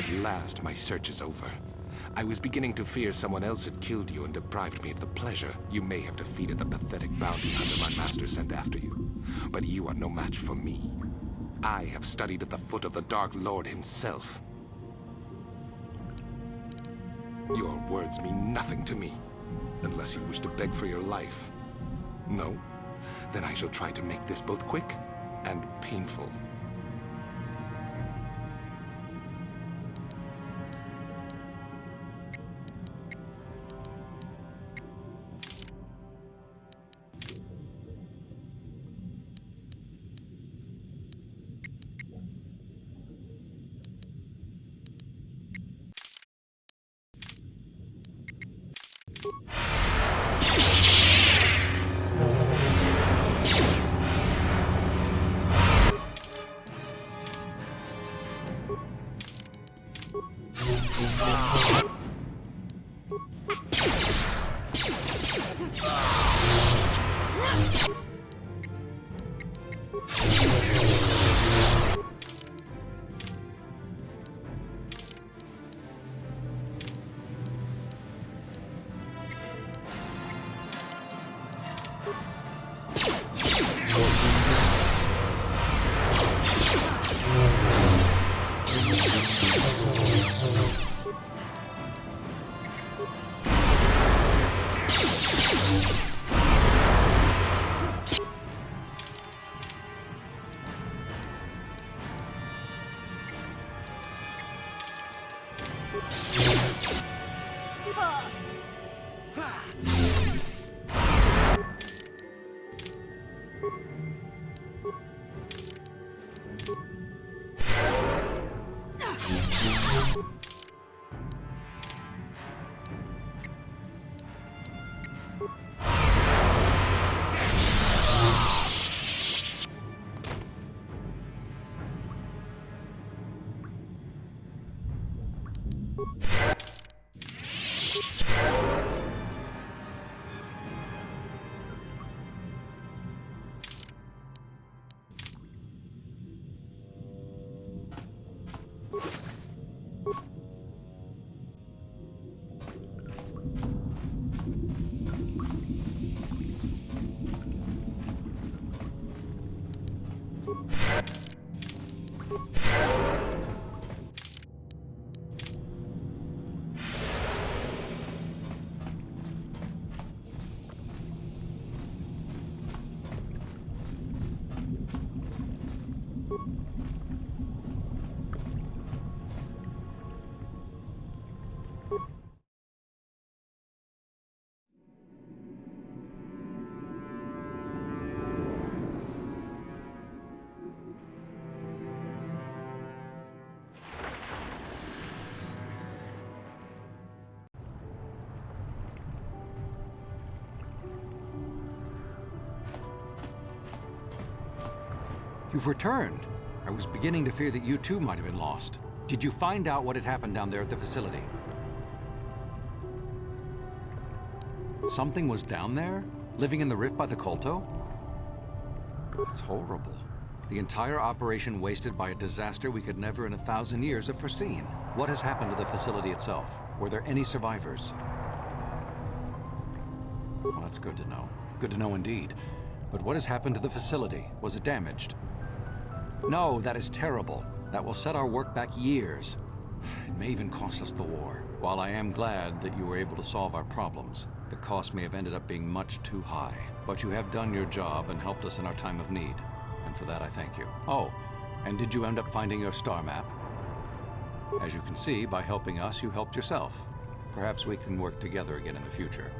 At last, my search is over. I was beginning to fear someone else had killed you and deprived me of the pleasure you may have defeated the pathetic bounty hunter my master sent after you. But you are no match for me. I have studied at the foot of the Dark Lord himself. Your words mean nothing to me, unless you wish to beg for your life. No? Then I shall try to make this both quick and painful. You've returned. I was beginning to fear that you too might have been lost. Did you find out what had happened down there at the facility? Something was down there? Living in the rift by the Kotor? It's horrible. The entire operation wasted by a disaster we could never in 1,000 years have foreseen. What has happened to the facility itself? Were there any survivors? Well, that's good to know. Good to know indeed. But what has happened to the facility? Was it damaged? No, that is terrible. That will set our work back years. It may even cost us the war. While I am glad that you were able to solve our problems, the cost may have ended up being much too high. But you have done your job and helped us in our time of need. And for that, I thank you. Oh, and did you end up finding your star map? As you can see, by helping us, you helped yourself. Perhaps we can work together again in the future.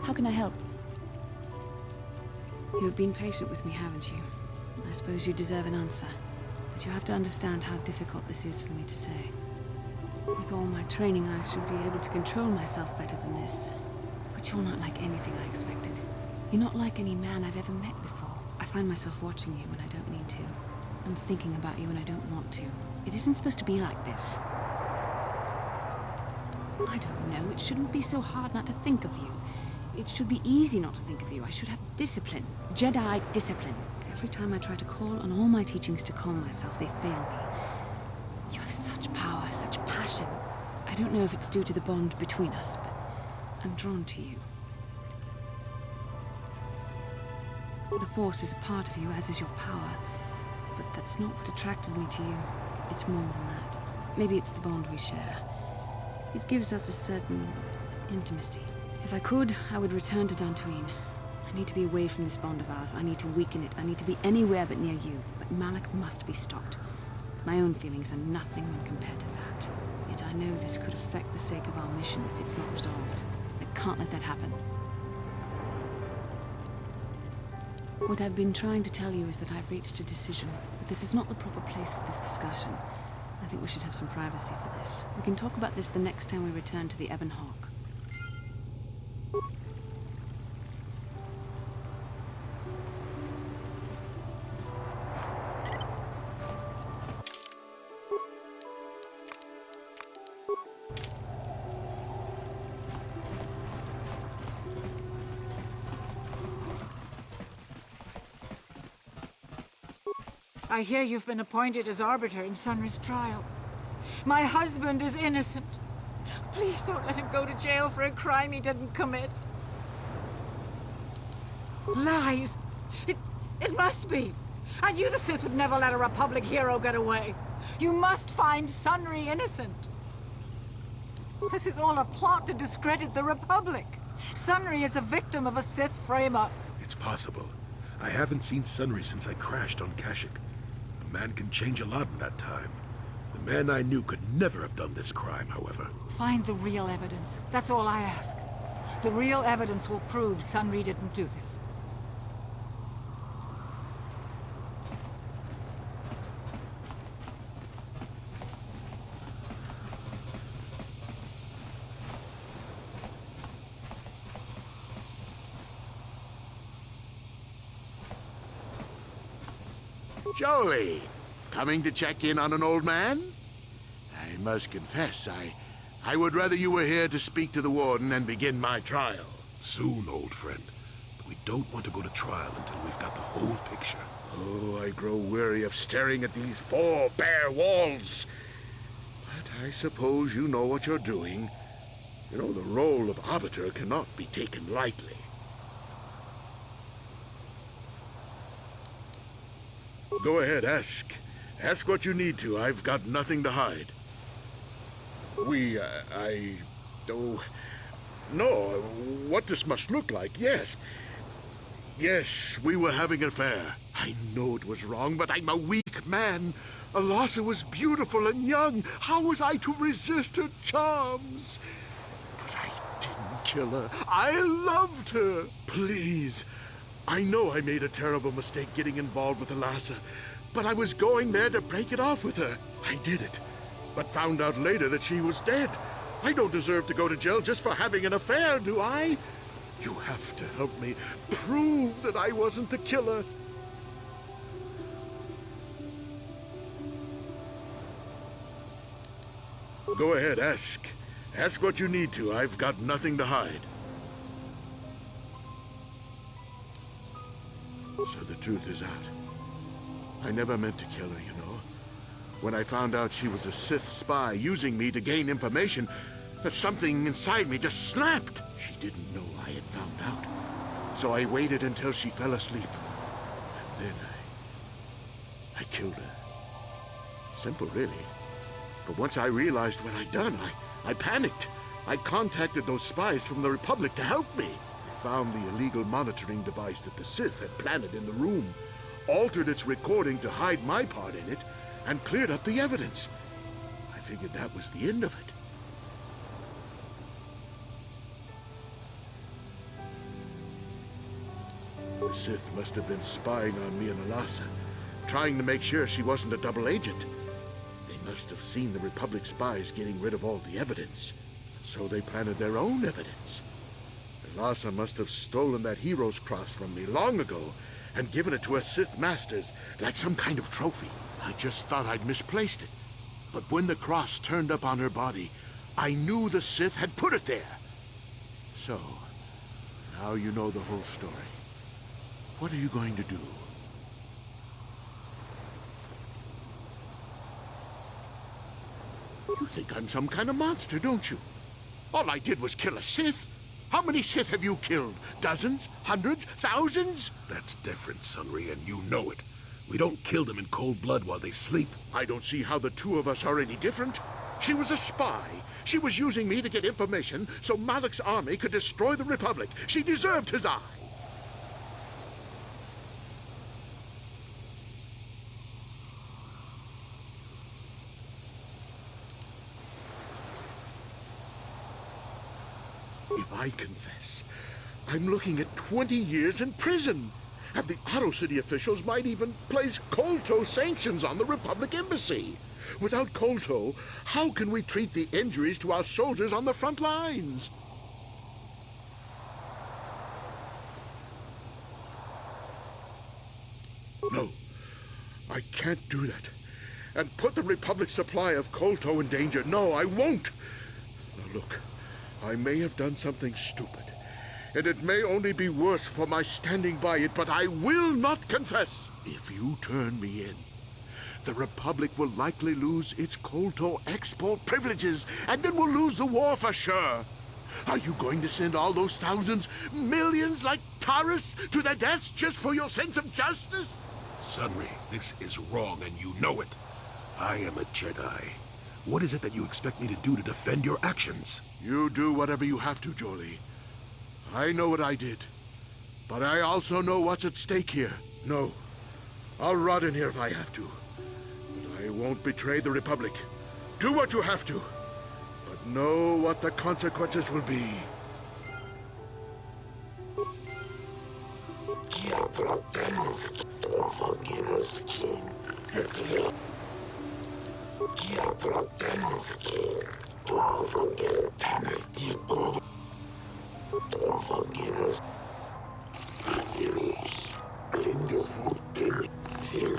How can I help? You have been patient with me, haven't you? I suppose you deserve an answer. But you have to understand how difficult this is for me to say. With all my training, I should be able to control myself better than this. But you're not like anything I expected. You're not like any man I've ever met before. I find myself watching you when I don't need to. I'm thinking about you when I don't want to. It isn't supposed to be like this. I don't know. It shouldn't be so hard not to think of you. It should be easy not to think of you. I should have discipline. Jedi discipline. Every time I try to call on all my teachings to calm myself, they fail me. You have such power, such passion. I don't know if it's due to the bond between us, but I'm drawn to you. The Force is a part of you, as is your power. But that's not what attracted me to you. It's more than that. Maybe it's the bond we share. It gives us a certain intimacy. If I could, I would return to Dantooine. I need to be away from this bond of ours. I need to weaken it. I need to be anywhere but near you. But Malak must be stopped. My own feelings are nothing when compared to that. Yet I know this could affect the sake of our mission if it's not resolved. I can't let that happen. What I've been trying to tell you is that I've reached a decision, but this is not the proper place for this discussion. I think we should have some privacy for this. We can talk about this the next time we return to the Ebon Hawk. I hear you've been appointed as arbiter in Sunry's trial. My husband is innocent. Please don't let him go to jail for a crime he didn't commit. Lies! It must be! I knew the Sith would never let a Republic hero get away. You must find Sunry innocent. This is all a plot to discredit the Republic. Sunry is a victim of a Sith frame-up. It's possible. I haven't seen Sunry since I crashed on Kashyyyk. A man can change a lot in that time. The man I knew could never have done this crime, however. Find the real evidence. That's all I ask. The real evidence will prove Sunry didn't do this. Jolie, coming to check in on an old man? I must confess, I would rather you were here to speak to the warden and begin my trial. Soon, old friend. But we don't want to go to trial until we've got the whole picture. Oh, I grow weary of staring at these four bare walls. But I suppose you know what you're doing. You know, the role of arbiter cannot be taken lightly. Go ahead, ask. Ask what you need to. I've got nothing to hide. Oh, no, what this must look like, yes. Yes, we were having an affair. I know it was wrong, but I'm a weak man. Alasa was beautiful and young. How was I to resist her charms? But I didn't kill her. I loved her. Please. I know I made a terrible mistake getting involved with Alasa, but I was going there to break it off with her. I did it, but found out later that she was dead. I don't deserve to go to jail just for having an affair, do I? You have to help me prove that I wasn't the killer. Go ahead, ask. Ask what you need to. I've got nothing to hide. So the truth is out. I never meant to kill her, you know. When I found out she was a Sith spy using me to gain information, something inside me just snapped. She didn't know I had found out. So I waited until she fell asleep. And then I killed her. Simple, really. But once I realized what I'd done, I panicked. I contacted those spies from the Republic to help me. I found the illegal monitoring device that the Sith had planted in the room, altered its recording to hide my part in it, and cleared up the evidence. I figured that was the end of it. The Sith must have been spying on me and Alasa, trying to make sure she wasn't a double agent. They must have seen the Republic spies getting rid of all the evidence, so they planted their own evidence. Alasa must have stolen that hero's cross from me long ago and given it to her Sith masters like some kind of trophy. I just thought I'd misplaced it. But when the cross turned up on her body, I knew the Sith had put it there. So, now you know the whole story. What are you going to do? You think I'm some kind of monster, don't you? All I did was kill a Sith. How many Sith have you killed? Dozens? Hundreds? Thousands? That's different, Sunry, and you know it. We don't kill them in cold blood while they sleep. I don't see how the two of us are any different. She was a spy. She was using me to get information so Malak's army could destroy the Republic. She deserved his eye. If I confess, I'm looking at 20 years in prison. And the Otto City officials might even place Kotor sanctions on the Republic Embassy. Without Kotor, how can we treat the injuries to our soldiers on the front lines? No, I can't do that. And put the Republic's supply of Kotor in danger. No, I won't. Now look, I may have done something stupid. And it may only be worse for my standing by it, but I will not confess. If you turn me in, the Republic will likely lose its Kotor export privileges, and then we'll lose the war for sure. Are you going to send all those thousands, millions like Taurus to their deaths just for your sense of justice? Sunry, this is wrong, and you know it. I am a Jedi. What is it that you expect me to do to defend your actions? You do whatever you have to, Jolie. I know what I did, but I also know what's at stake here. No, I'll rot in here if I have to, but I won't betray the Republic. Do what you have to, but know what the consequences will be. Blinde Wut, Ziel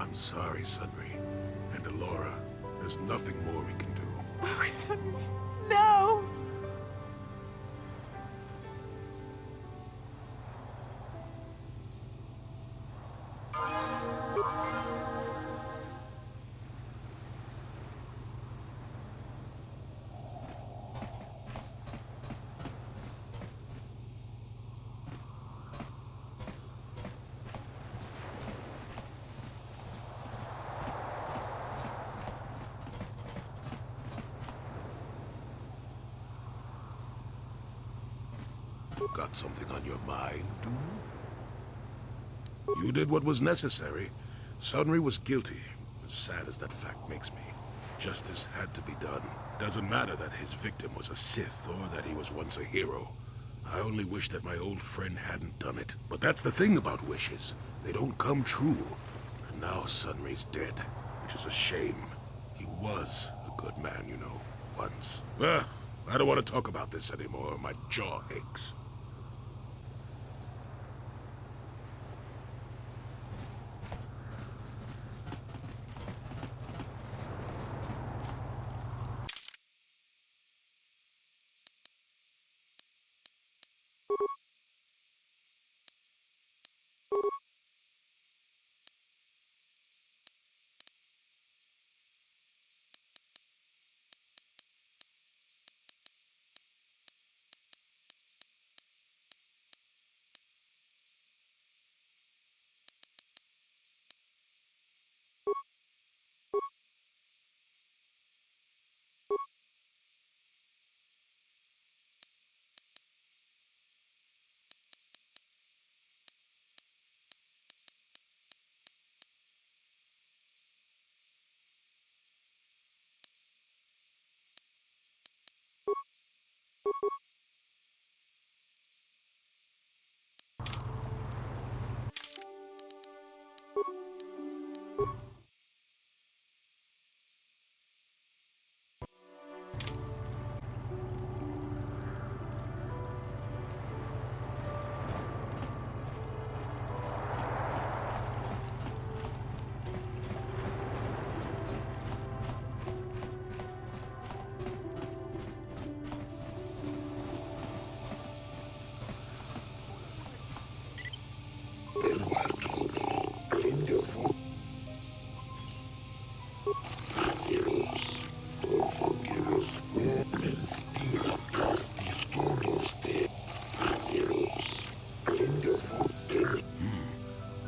I'm sorry, Sunry. And Alora, there's nothing more we can do. Oh, Sunny, no! Got something on your mind, dude? You did what was necessary. Sunry was guilty, as sad as that fact makes me. Justice had to be done. Doesn't matter that his victim was a Sith or that he was once a hero. I only wish that my old friend hadn't done it. But that's the thing about wishes. They don't come true. And now Sunry's dead, which is a shame. He was a good man, you know, once. I don't want to talk about this anymore. My jaw aches.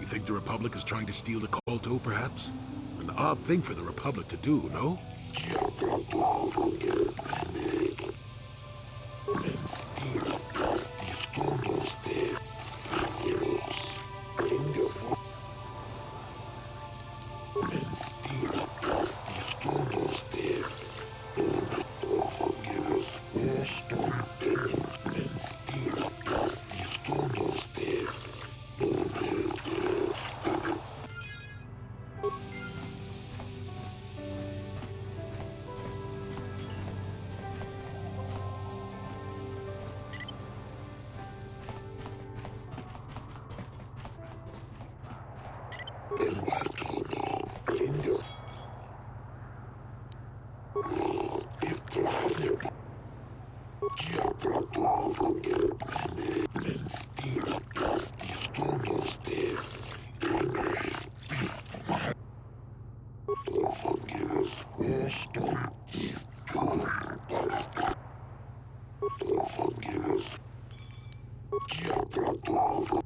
You think the Republic is trying to steal the Kotor, perhaps? An odd thing for the Republic to do, no?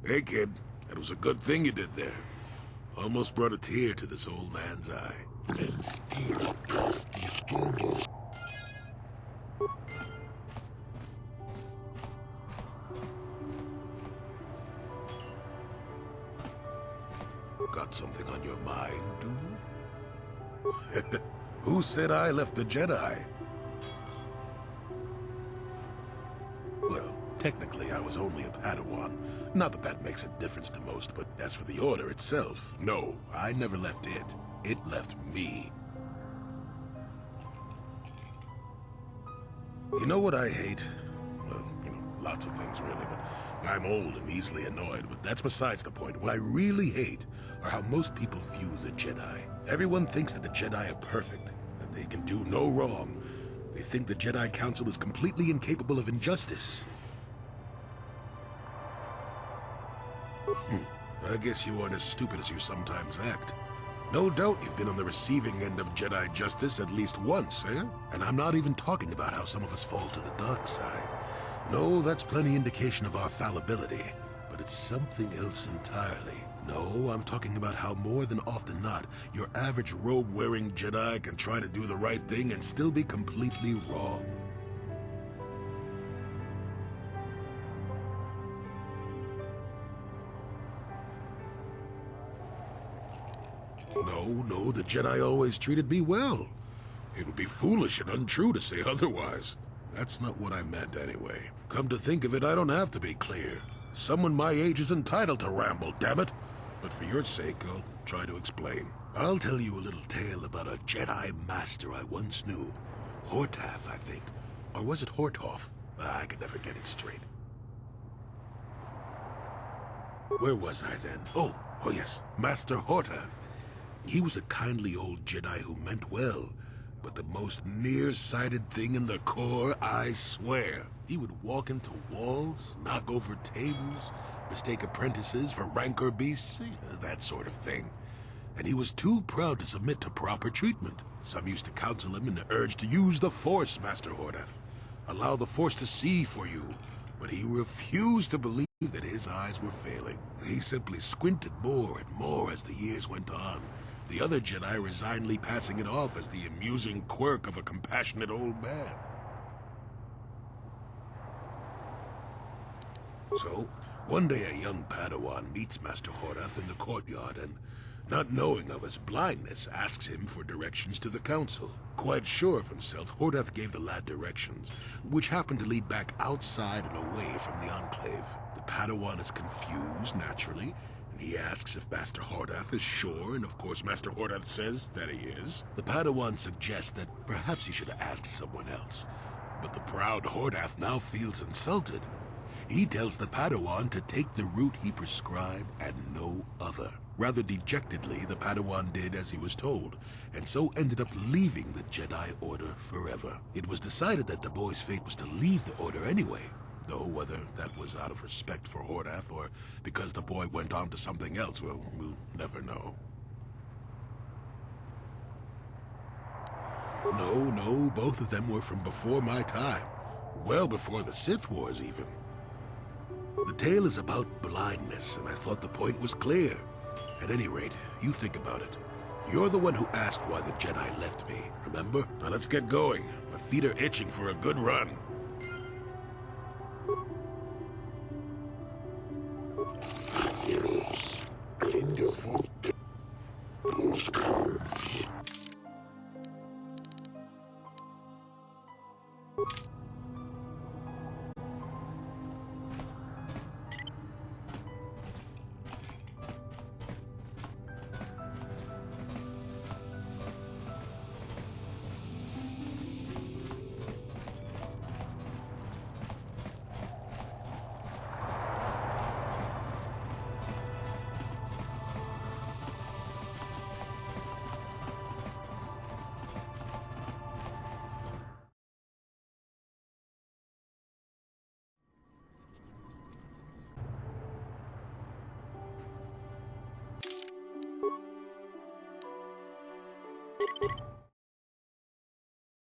Hey, kid. That was a good thing you did there. Almost brought a tear to this old man's eye. Got something on your mind, dude? Who said I left the Jedi? Well, technically I was only a Padawan. Not that that makes a difference to most, but as for the Order itself, no, I never left it. It left me. You know what I hate? Well, lots of things really, but I'm old and easily annoyed, but that's besides the point. What I really hate are how most people view the Jedi. Everyone thinks that the Jedi are perfect, that they can do no wrong. They think the Jedi Council is completely incapable of injustice. I guess you aren't as stupid as you sometimes act. No doubt you've been on the receiving end of Jedi justice at least once, eh? And I'm not even talking about how some of us fall to the dark side. No, that's plenty indication of our fallibility, but it's something else entirely. No, I'm talking about how more than often not, your average robe-wearing Jedi can try to do the right thing and still be completely wrong. No, the Jedi always treated me well. It would be foolish and untrue to say otherwise. That's not what I meant anyway. Come to think of it, I don't have to be clear. Someone my age is entitled to ramble, damn it. But for your sake, I'll try to explain. I'll tell you a little tale about a Jedi master I once knew. Hortath, I think. Or was it Hortoth? I could never get it straight. Where was I then? Oh yes, Master Hortath. He was a kindly old Jedi who meant well, but the most nearsighted thing in the Corps, I swear. He would walk into walls, knock over tables, mistake apprentices for rancor beasts, that sort of thing. And he was too proud to submit to proper treatment. Some used to counsel him in the urge to use the Force, Master Hortath. Allow the Force to see for you. But he refused to believe that his eyes were failing. He simply squinted more and more as the years went on. The other Jedi resignedly passing it off as the amusing quirk of a compassionate old man. So, one day a young Padawan meets Master Hortath in the courtyard and, not knowing of his blindness, asks him for directions to the Council. Quite sure of himself, Hortath gave the lad directions, which happened to lead back outside and away from the Enclave. The Padawan is confused, naturally, and he asks if Master Hortath is sure, and of course Master Hortath says that he is. The Padawan suggests that perhaps he should have asked someone else, but the proud Hortath now feels insulted. He tells the Padawan to take the route he prescribed and no other. Rather dejectedly, the Padawan did as he was told, and so ended up leaving the Jedi Order forever. It was decided that the boy's fate was to leave the Order anyway, though whether that was out of respect for Hortath or because the boy went on to something else, well, we'll never know. No, both of them were from before my time. Well before the Sith Wars, even. The tale is about blindness, and I thought the point was clear. At any rate, you think about it. You're the one who asked why the Jedi left me, remember? Now let's get going. My feet are itching for a good run.